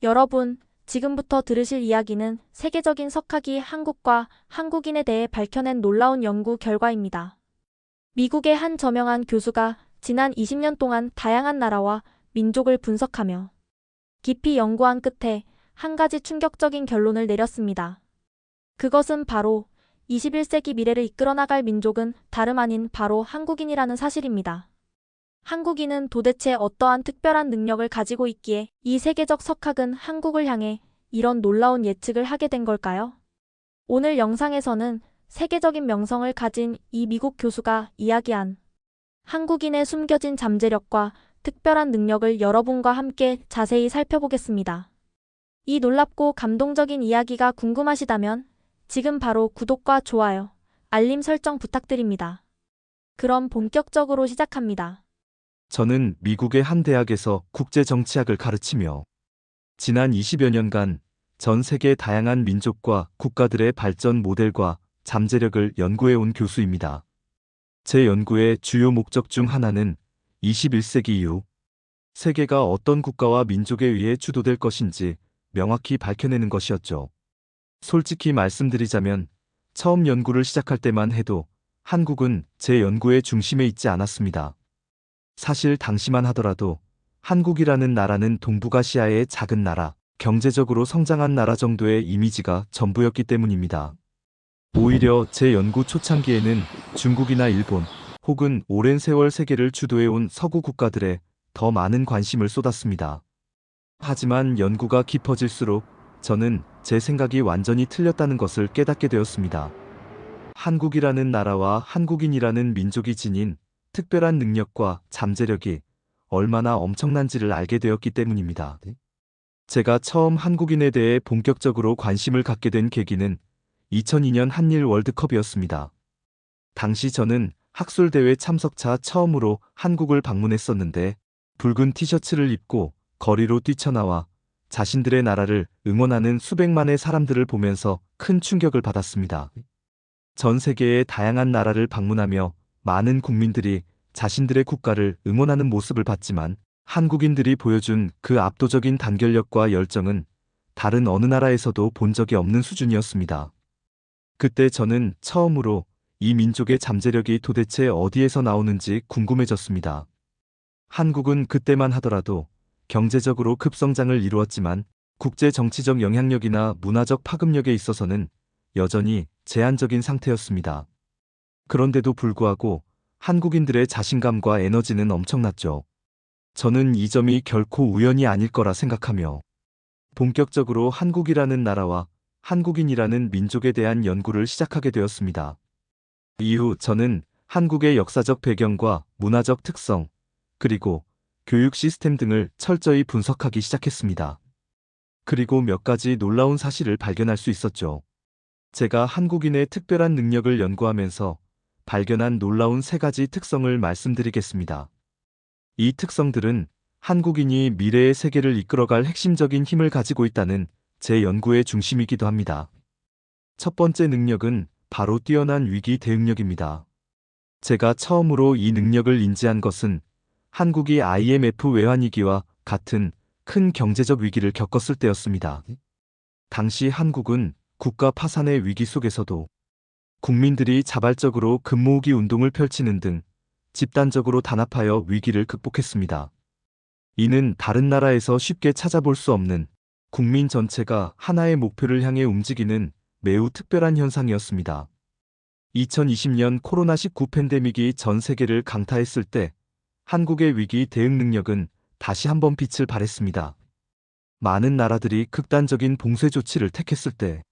여러분, 지금부터 들으실 이야기는 세계적인 석학이 한국과 한국인에 대해 밝혀낸 놀라운 연구 결과입니다. 미국의 한 저명한 교수가 지난 20년 동안 다양한 나라와 민족을 분석하며 깊이 연구한 끝에 한 가지 충격적인 결론을 내렸습니다. 그것은 바로 21세기 미래를 이끌어 나갈 민족은 다름 아닌 바로 한국인이라는 사실입니다. 한국인은 도대체 어떠한 특별한 능력을 가지고 있기에 이 세계적 석학은 한국을 향해 이런 놀라운 예측을 하게 된 걸까요? 오늘 영상에서는 세계적인 명성을 가진 이 미국 교수가 이야기한 한국인의 숨겨진 잠재력과 특별한 능력을 여러분과 함께 자세히 살펴보겠습니다. 이 놀랍고 감동적인 이야기가 궁금하시다면 지금 바로 구독과 좋아요, 알림 설정 부탁드립니다. 그럼 본격적으로 시작합니다. 저는 미국의 한 대학에서 국제정치학을 가르치며 지난 20여 년간 전 세계 다양한 민족과 국가들의 발전 모델과 잠재력을 연구해 온 교수입니다. 제 연구의 주요 목적 중 하나는 21세기 이후 세계가 어떤 국가와 민족에 의해 주도될 것인지 명확히 밝혀내는 것이었죠. 솔직히 말씀드리자면 처음 연구를 시작할 때만 해도 한국은 제 연구의 중심에 있지 않았습니다. 사실 당시만 하더라도 한국이라는 나라는 동북아시아의 작은 나라, 경제적으로 성장한 나라 정도의 이미지가 전부였기 때문입니다. 오히려 제 연구 초창기에는 중국이나 일본, 혹은 오랜 세월 세계를 주도해온 서구 국가들에 더 많은 관심을 쏟았습니다. 하지만 연구가 깊어질수록 저는 제 생각이 완전히 틀렸다는 것을 깨닫게 되었습니다. 한국이라는 나라와 한국인이라는 민족이 지닌 특별한 능력과 잠재력이 얼마나 엄청난지를 알게 되었기 때문입니다. 제가 처음 한국인에 대해 본격적으로 관심을 갖게 된 계기는 2002년 한일 월드컵이었습니다. 당시 저는 학술대회 참석차 처음으로 한국을 방문했었는데 붉은 티셔츠를 입고 거리로 뛰쳐나와 자신들의 나라를 응원하는 수백만의 사람들을 보면서 큰 충격을 받았습니다. 전 세계의 다양한 나라를 방문하며 많은 국민들이 자신들의 국가를 응원하는 모습을 봤지만 한국인들이 보여준 그 압도적인 단결력과 열정은 다른 어느 나라에서도 본 적이 없는 수준이었습니다. 그때 저는 처음으로 이 민족의 잠재력이 도대체 어디에서 나오는지 궁금해졌습니다. 한국은 그때만 하더라도 경제적으로 급성장을 이루었지만 국제 정치적 영향력이나 문화적 파급력에 있어서는 여전히 제한적인 상태였습니다. 그런데도 불구하고 한국인들의 자신감과 에너지는 엄청났죠. 저는 이 점이 결코 우연이 아닐 거라 생각하며 본격적으로 한국이라는 나라와 한국인이라는 민족에 대한 연구를 시작하게 되었습니다. 이후 저는 한국의 역사적 배경과 문화적 특성, 그리고 교육 시스템 등을 철저히 분석하기 시작했습니다. 그리고 몇 가지 놀라운 사실을 발견할 수 있었죠. 제가 한국인의 특별한 능력을 연구하면서 발견한 놀라운 세 가지 특성을 말씀드리겠습니다. 이 특성들은 한국인이 미래의 세계를 이끌어갈 핵심적인 힘을 가지고 있다는 제 연구의 중심이기도 합니다. 첫 번째 능력은 바로 뛰어난 위기 대응력입니다. 제가 처음으로 이 능력을 인지한 것은 한국이 IMF 외환위기와 같은 큰 경제적 위기를 겪었을 때였습니다. 당시 한국은 국가 파산의 위기 속에서도 국민들이 자발적으로 금모으기 운동을 펼치는 등 집단적으로 단합하여 위기를 극복했습니다. 이는 다른 나라에서 쉽게 찾아볼 수 없는 국민 전체가 하나의 목표를 향해 움직이는 매우 특별한 현상이었습니다. 2020년 코로나19 팬데믹이 전 세계를 강타했을 때 한국의 위기 대응 능력은 다시 한번 빛을 발했습니다. 많은 나라들이 극단적인 봉쇄 조치를 택했을 때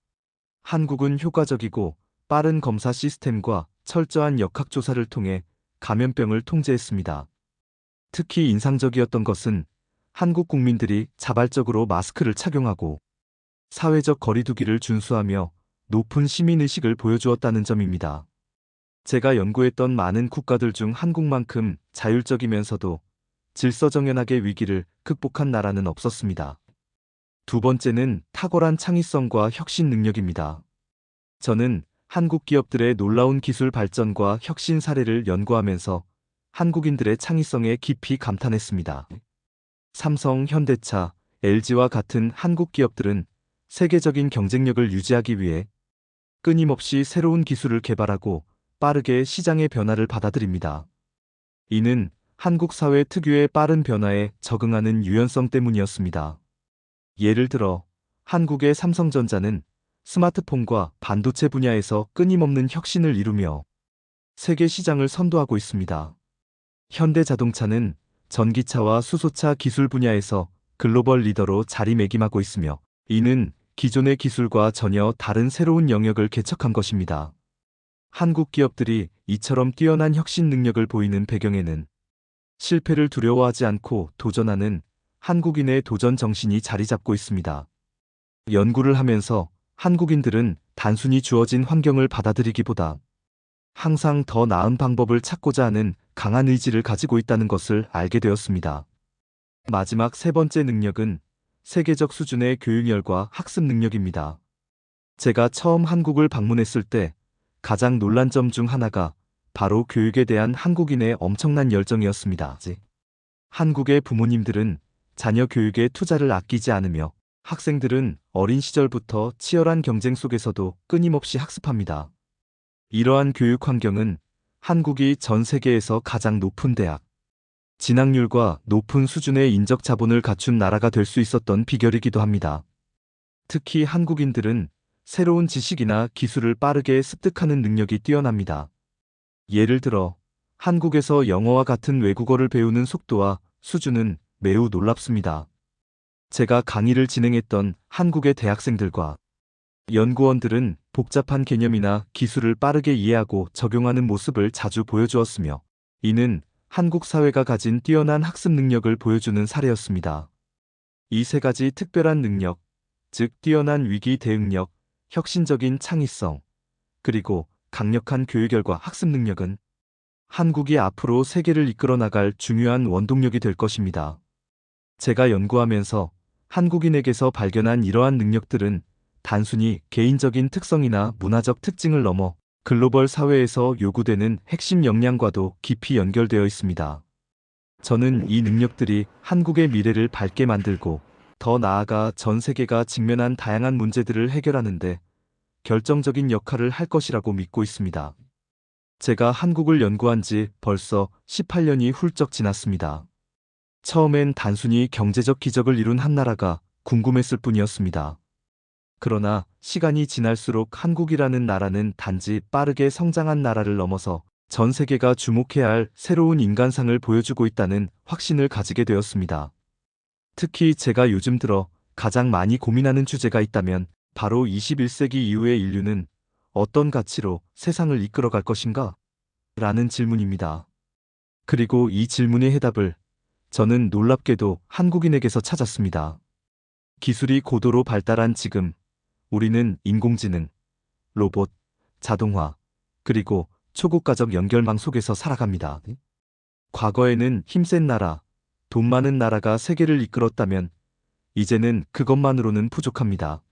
한국은 효과적이고 빠른 검사 시스템과 철저한 역학조사를 통해 감염병을 통제했습니다. 특히 인상적이었던 것은 한국 국민들이 자발적으로 마스크를 착용하고 사회적 거리두기를 준수하며 높은 시민의식을 보여주었다는 점입니다. 제가 연구했던 많은 국가들 중 한국만큼 자율적이면서도 질서정연하게 위기를 극복한 나라는 없었습니다. 두 번째는 탁월한 창의성과 혁신 능력입니다. 저는 한국 기업들의 놀라운 기술 발전과 혁신 사례를 연구하면서 한국인들의 창의성에 깊이 감탄했습니다. 삼성, 현대차, LG와 같은 한국 기업들은 세계적인 경쟁력을 유지하기 위해 끊임없이 새로운 기술을 개발하고 빠르게 시장의 변화를 받아들입니다. 이는 한국 사회 특유의 빠른 변화에 적응하는 유연성 때문이었습니다. 예를 들어 한국의 삼성전자는 스마트폰과 반도체 분야에서 끊임없는 혁신을 이루며 세계 시장을 선도하고 있습니다. 현대자동차는 전기차와 수소차 기술 분야에서 글로벌 리더로 자리매김하고 있으며 이는 기존의 기술과 전혀 다른 새로운 영역을 개척한 것입니다. 한국 기업들이 이처럼 뛰어난 혁신 능력을 보이는 배경에는 실패를 두려워하지 않고 도전하는 한국인의 도전 정신이 자리 잡고 있습니다. 연구를 하면서 한국인들은 단순히 주어진 환경을 받아들이기보다 항상 더 나은 방법을 찾고자 하는 강한 의지를 가지고 있다는 것을 알게 되었습니다. 마지막 세 번째 능력은 세계적 수준의 교육열과 학습 능력입니다. 제가 처음 한국을 방문했을 때 가장 놀란 점 중 하나가 바로 교육에 대한 한국인의 엄청난 열정이었습니다. 한국의 부모님들은 자녀 교육에 투자를 아끼지 않으며 학생들은 어린 시절부터 치열한 경쟁 속에서도 끊임없이 학습합니다. 이러한 교육 환경은 한국이 전 세계에서 가장 높은 대학, 진학률과 높은 수준의 인적 자본을 갖춘 나라가 될 수 있었던 비결이기도 합니다. 특히 한국인들은 새로운 지식이나 기술을 빠르게 습득하는 능력이 뛰어납니다. 예를 들어 한국에서 영어와 같은 외국어를 배우는 속도와 수준은 매우 놀랍습니다. 제가 강의를 진행했던 한국의 대학생들과 연구원들은 복잡한 개념이나 기술을 빠르게 이해하고 적용하는 모습을 자주 보여주었으며 이는 한국 사회가 가진 뛰어난 학습 능력을 보여주는 사례였습니다. 이 세 가지 특별한 능력, 즉 뛰어난 위기 대응력, 혁신적인 창의성, 그리고 강력한 교육열과 학습 능력은 한국이 앞으로 세계를 이끌어 나갈 중요한 원동력이 될 것입니다. 제가 연구하면서 한국인에게서 발견한 이러한 능력들은 단순히 개인적인 특성이나 문화적 특징을 넘어 글로벌 사회에서 요구되는 핵심 역량과도 깊이 연결되어 있습니다. 저는 이 능력들이 한국의 미래를 밝게 만들고 더 나아가 전 세계가 직면한 다양한 문제들을 해결하는데 결정적인 역할을 할 것이라고 믿고 있습니다. 제가 한국을 연구한 지 벌써 18년이 훌쩍 지났습니다. 처음엔 단순히 경제적 기적을 이룬 한 나라가 궁금했을 뿐이었습니다. 그러나 시간이 지날수록 한국이라는 나라는 단지 빠르게 성장한 나라를 넘어서 전 세계가 주목해야 할 새로운 인간상을 보여주고 있다는 확신을 가지게 되었습니다. 특히 제가 요즘 들어 가장 많이 고민하는 주제가 있다면 바로 21세기 이후의 인류는 어떤 가치로 세상을 이끌어갈 것인가? 라는 질문입니다. 그리고 이 질문의 해답을 저는 놀랍게도 한국인에게서 찾았습니다. 기술이 고도로 발달한 지금, 우리는 인공지능, 로봇, 자동화, 그리고 초고가적 연결망 속에서 살아갑니다. 과거에는 힘센 나라, 돈 많은 나라가 세계를 이끌었다면 이제는 그것만으로는 부족합니다.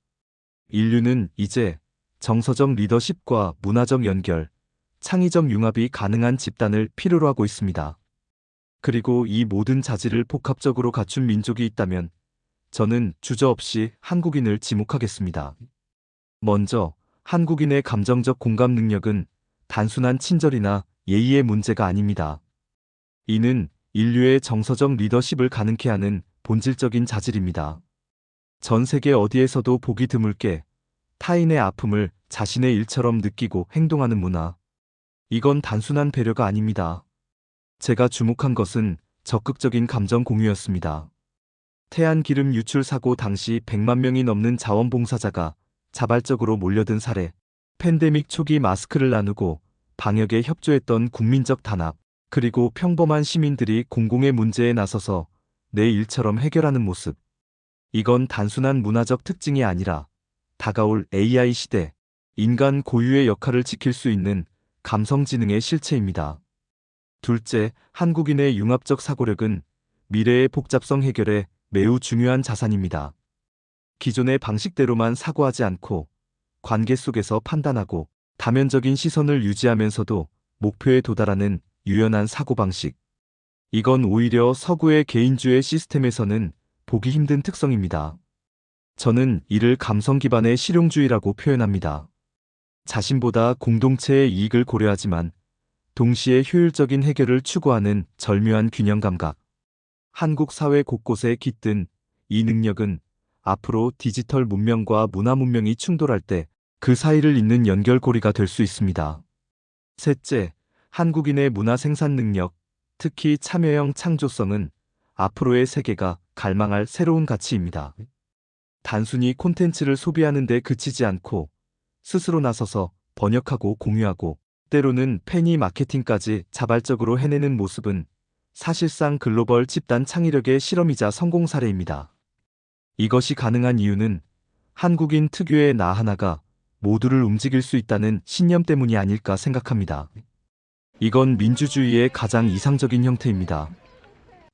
인류는 이제 정서적 리더십과 문화적 연결, 창의적 융합이 가능한 집단을 필요로 하고 있습니다. 그리고 이 모든 자질을 복합적으로 갖춘 민족이 있다면 저는 주저없이 한국인을 지목하겠습니다. 먼저 한국인의 감정적 공감 능력은 단순한 친절이나 예의의 문제가 아닙니다. 이는 인류의 정서적 리더십을 가능케 하는 본질적인 자질입니다. 전 세계 어디에서도 보기 드물게 타인의 아픔을 자신의 일처럼 느끼고 행동하는 문화. 이건 단순한 배려가 아닙니다. 제가 주목한 것은 적극적인 감정 공유였습니다. 태안기름 유출 사고 당시 100만 명이 넘는 자원봉사자가 자발적으로 몰려든 사례, 팬데믹 초기 마스크를 나누고 방역에 협조했던 국민적 단합, 그리고 평범한 시민들이 공공의 문제에 나서서 내 일처럼 해결하는 모습. 이건 단순한 문화적 특징이 아니라 다가올 AI 시대, 인간 고유의 역할을 지킬 수 있는 감성지능의 실체입니다. 둘째, 한국인의 융합적 사고력은 미래의 복잡성 해결에 매우 중요한 자산입니다. 기존의 방식대로만 사고하지 않고 관계 속에서 판단하고 다면적인 시선을 유지하면서도 목표에 도달하는 유연한 사고방식. 이건 오히려 서구의 개인주의 시스템에서는 보기 힘든 특성입니다. 저는 이를 감성 기반의 실용주의라고 표현합니다. 자신보다 공동체의 이익을 고려하지만 동시에 효율적인 해결을 추구하는 절묘한 균형 감각. 한국 사회 곳곳에 깃든 이 능력은 앞으로 디지털 문명과 문화 문명이 충돌할 때 그 사이를 잇는 연결고리가 될 수 있습니다. 셋째, 한국인의 문화 생산 능력, 특히 참여형 창조성은 앞으로의 세계가 갈망할 새로운 가치입니다. 단순히 콘텐츠를 소비하는 데 그치지 않고 스스로 나서서 번역하고 공유하고 때로는 페니 마케팅까지 자발적으로 해내는 모습은 사실상 글로벌 집단 창의력의 실험이자 성공 사례입니다. 이것이 가능한 이유는 한국인 특유의 나 하나가 모두를 움직일 수 있다는 신념 때문이 아닐까 생각합니다. 이건 민주주의의 가장 이상적인 형태입니다.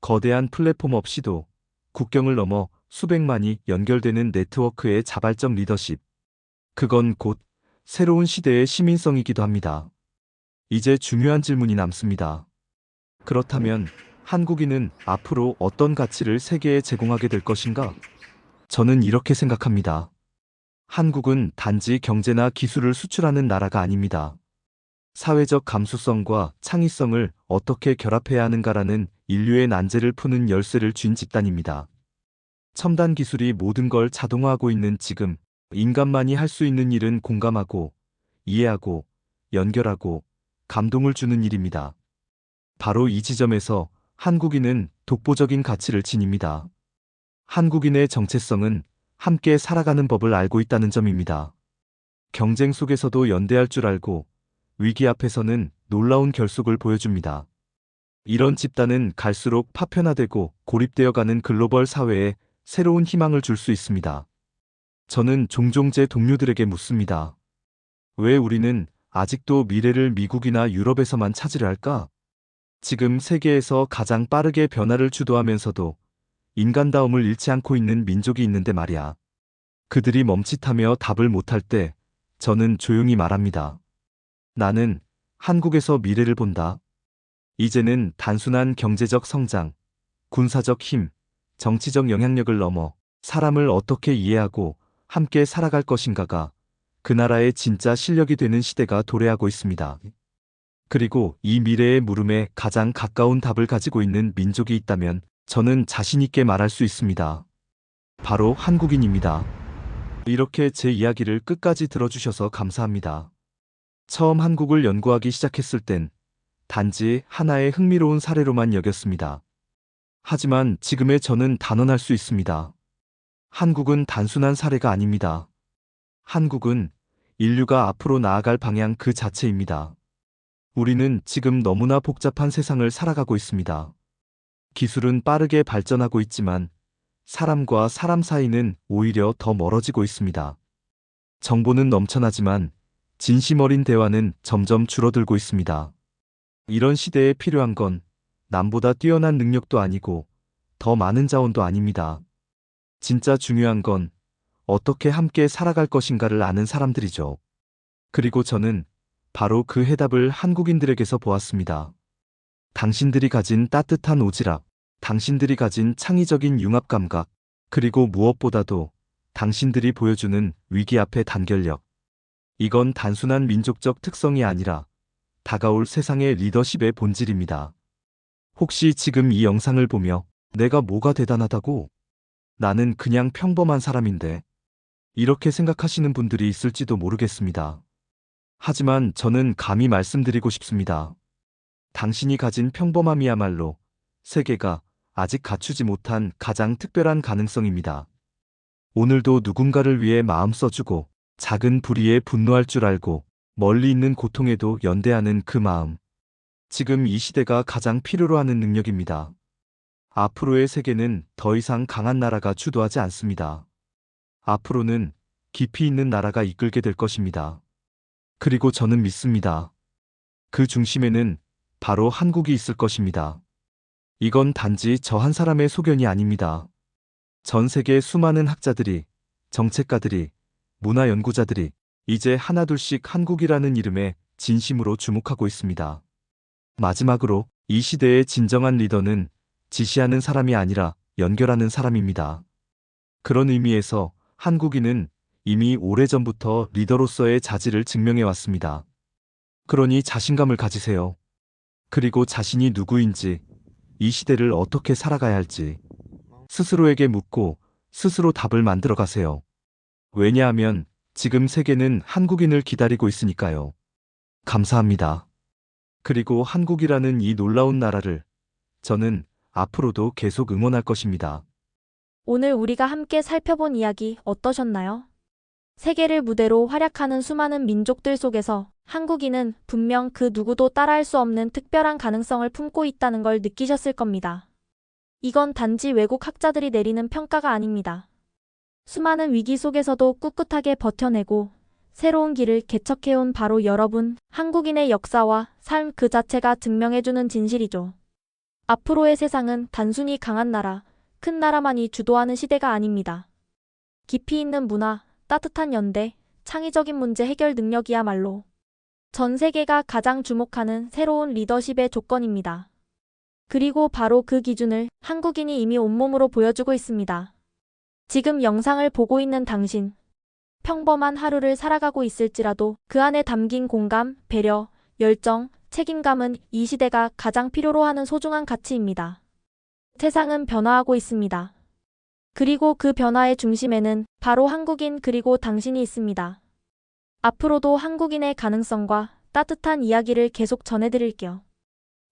거대한 플랫폼 없이도 국경을 넘어 수백만이 연결되는 네트워크의 자발적 리더십. 그건 곧 새로운 시대의 시민성이기도 합니다. 이제 중요한 질문이 남습니다. 그렇다면 한국인은 앞으로 어떤 가치를 세계에 제공하게 될 것인가? 저는 이렇게 생각합니다. 한국은 단지 경제나 기술을 수출하는 나라가 아닙니다. 사회적 감수성과 창의성을 어떻게 결합해야 하는가라는 인류의 난제를 푸는 열쇠를 쥔 집단입니다. 첨단 기술이 모든 걸 자동화하고 있는 지금, 인간만이 할 수 있는 일은 공감하고, 이해하고, 연결하고, 감동을 주는 일입니다. 바로 이 지점에서 한국인은 독보적인 가치를 지닙니다. 한국인의 정체성은 함께 살아가는 법을 알고 있다는 점입니다. 경쟁 속에서도 연대할 줄 알고 위기 앞에서는 놀라운 결속을 보여줍니다. 이런 집단은 갈수록 파편화되고 고립되어가는 글로벌 사회에 새로운 희망을 줄 수 있습니다. 저는 종종 제 동료들에게 묻습니다. 왜 우리는 아직도 미래를 미국이나 유럽에서만 찾으려 할까? 지금 세계에서 가장 빠르게 변화를 주도하면서도 인간다움을 잃지 않고 있는 민족이 있는데 말이야. 그들이 멈칫하며 답을 못할 때 저는 조용히 말합니다. 나는 한국에서 미래를 본다. 이제는 단순한 경제적 성장, 군사적 힘, 정치적 영향력을 넘어 사람을 어떻게 이해하고 함께 살아갈 것인가가 그 나라의 진짜 실력이 되는 시대가 도래하고 있습니다. 그리고 이 미래의 물음에 가장 가까운 답을 가지고 있는 민족이 있다면 저는 자신 있게 말할 수 있습니다. 바로 한국인입니다. 이렇게 제 이야기를 끝까지 들어주셔서 감사합니다. 처음 한국을 연구하기 시작했을 땐 단지 하나의 흥미로운 사례로만 여겼습니다. 하지만 지금의 저는 단언할 수 있습니다. 한국은 단순한 사례가 아닙니다. 한국은 인류가 앞으로 나아갈 방향 그 자체입니다. 우리는 지금 너무나 복잡한 세상을 살아가고 있습니다. 기술은 빠르게 발전하고 있지만 사람과 사람 사이는 오히려 더 멀어지고 있습니다. 정보는 넘쳐나지만 진심 어린 대화는 점점 줄어들고 있습니다. 이런 시대에 필요한 건 남보다 뛰어난 능력도 아니고 더 많은 자원도 아닙니다. 진짜 중요한 건 어떻게 함께 살아갈 것인가를 아는 사람들이죠. 그리고 저는 바로 그 해답을 한국인들에게서 보았습니다. 당신들이 가진 따뜻한 오지랖, 당신들이 가진 창의적인 융합 감각, 그리고 무엇보다도 당신들이 보여주는 위기 앞의 단결력. 이건 단순한 민족적 특성이 아니라 다가올 세상의 리더십의 본질입니다. 혹시 지금 이 영상을 보며 내가 뭐가 대단하다고? 나는 그냥 평범한 사람인데. 이렇게 생각하시는 분들이 있을지도 모르겠습니다. 하지만 저는 감히 말씀드리고 싶습니다. 당신이 가진 평범함이야말로 세계가 아직 갖추지 못한 가장 특별한 가능성입니다. 오늘도 누군가를 위해 마음 써주고 작은 불의에 분노할 줄 알고 멀리 있는 고통에도 연대하는 그 마음. 지금 이 시대가 가장 필요로 하는 능력입니다. 앞으로의 세계는 더 이상 강한 나라가 주도하지 않습니다. 앞으로는 깊이 있는 나라가 이끌게 될 것입니다. 그리고 저는 믿습니다. 그 중심에는 바로 한국이 있을 것입니다. 이건 단지 저 한 사람의 소견이 아닙니다. 전 세계 수많은 학자들이, 정책가들이, 문화연구자들이 이제 하나둘씩 한국이라는 이름에 진심으로 주목하고 있습니다. 마지막으로 이 시대의 진정한 리더는 지시하는 사람이 아니라 연결하는 사람입니다. 그런 의미에서 한국인은 이미 오래전부터 리더로서의 자질을 증명해 왔습니다. 그러니 자신감을 가지세요. 그리고 자신이 누구인지, 이 시대를 어떻게 살아가야 할지 스스로에게 묻고 스스로 답을 만들어 가세요. 왜냐하면 지금 세계는 한국인을 기다리고 있으니까요. 감사합니다. 그리고 한국이라는 이 놀라운 나라를 저는 앞으로도 계속 응원할 것입니다. 오늘 우리가 함께 살펴본 이야기 어떠셨나요? 세계를 무대로 활약하는 수많은 민족들 속에서 한국인은 분명 그 누구도 따라할 수 없는 특별한 가능성을 품고 있다는 걸 느끼셨을 겁니다. 이건 단지 외국 학자들이 내리는 평가가 아닙니다. 수많은 위기 속에서도 꿋꿋하게 버텨내고 새로운 길을 개척해온 바로 여러분, 한국인의 역사와 삶 그 자체가 증명해주는 진실이죠. 앞으로의 세상은 단순히 강한 나라, 큰 나라만이 주도하는 시대가 아닙니다. 깊이 있는 문화, 따뜻한 연대, 창의적인 문제 해결 능력이야말로 전 세계가 가장 주목하는 새로운 리더십의 조건입니다. 그리고 바로 그 기준을 한국인이 이미 온몸으로 보여주고 있습니다. 지금 영상을 보고 있는 당신, 평범한 하루를 살아가고 있을지라도 그 안에 담긴 공감, 배려, 열정, 책임감은 이 시대가 가장 필요로 하는 소중한 가치입니다. 세상은 변화하고 있습니다. 그리고 그 변화의 중심에는 바로 한국인 그리고 당신이 있습니다. 앞으로도 한국인의 가능성과 따뜻한 이야기를 계속 전해드릴게요.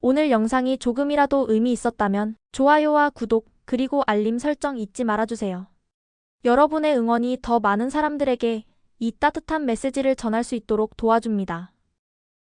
오늘 영상이 조금이라도 의미 있었다면 좋아요와 구독 그리고 알림 설정 잊지 말아주세요. 여러분의 응원이 더 많은 사람들에게 이 따뜻한 메시지를 전할 수 있도록 도와줍니다.